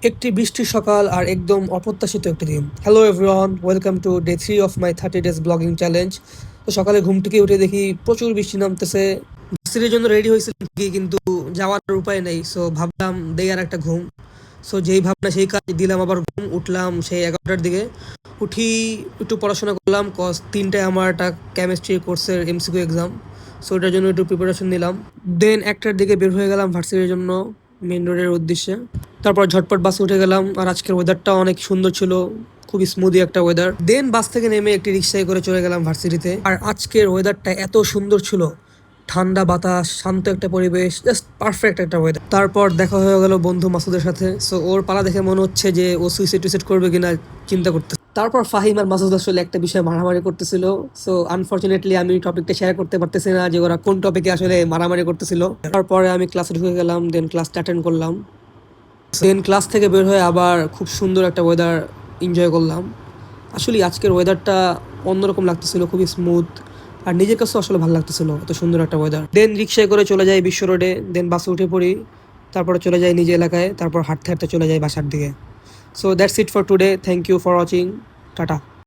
একটি বৃষ্টির সকাল আর একদম অপ্রত্যাশিত একটি দিন। Hello everyone, welcome to day 3 of my 30 days blogging challenge. তো সকালে ঘুম থেকে উঠে দেখি প্রচুর বৃষ্টি নামতেছে। ভার্সিটির জন্য রেডি হয়েছিল ঠিকই, কিন্তু যাওয়ার উপায় নেই। সো ভাবলাম দেই আর একটা ঘুম। সো যেই ভাবনা সেই কাজ, দিলাম আবার ঘুম। উঠলাম সেই 11টার দিকে। উঠি, একটু পড়াশোনা করলাম, কজ 3টায় আমার একটা কেমিস্ট্রি কোর্সের এমসিকিউ এক্সাম। সো ওটার জন্য একটু প্রিপারেশন নিলাম। দেন 1টার দিকে বের হয়ে গেলাম ভার্সিটির জন্য, মেন রোডের উদ্দেশ্যে। তারপর ঝটপট বাসে উঠে গেলাম। আর আজকের ওয়েদারটা অনেক সুন্দর ছিল, খুবই স্মুদি একটা ওয়েদার। দেন বাস থেকে নেমে একটি রিক্সায় করে চলে গেলাম ভার্সিটিতে। আর আজকের ওয়েদারটা এত সুন্দর ছিল, ঠান্ডা বাতাস, শান্ত একটা পরিবেশ, জাস্ট পারফেক্ট একটা ওয়েদার। তারপর দেখা হয়ে গেল বন্ধু মাসুদের সাথে। সো ওর পালা দেখে মনে হচ্ছে যে ও সুইসাইড টুইসাইড করবে কিনা চিন্তা করতে। তারপর ফাহিম আর মাসুদ আসলে একটা বিষয়ে মারামারি করতেছিল। সো আনফরচুনেটলি আমি টপিকটা শেয়ার করতে পারতেছি না যে ওরা কোন টপিকে আসলে মারামারি করতেছিল। তারপরে আমি ক্লাসে ঢুকে গেলাম, দেন ক্লাসটা অ্যাটেন্ড করলাম। দেন ক্লাস থেকে বের হয়ে আবার খুব সুন্দর একটা ওয়েদার এনজয় করলাম। আসলে আজকের ওয়েদারটা অন্যরকম লাগতেছিল, খুবই স্মুথ। আর নিজের কাছেও আসলে ভালো লাগতেছিল, এত সুন্দর একটা ওয়েদার। দেন রিক্সায় করে চলে যাই বিশ্ব রোডে, দেন বাসে উঠে পড়ি। তারপরে চলে যাই নিজ এলাকায়, তারপর হাঁটতে হাঁটতে চলে যাই বাসার দিকে। So that's it for today, thank you for watching, tata.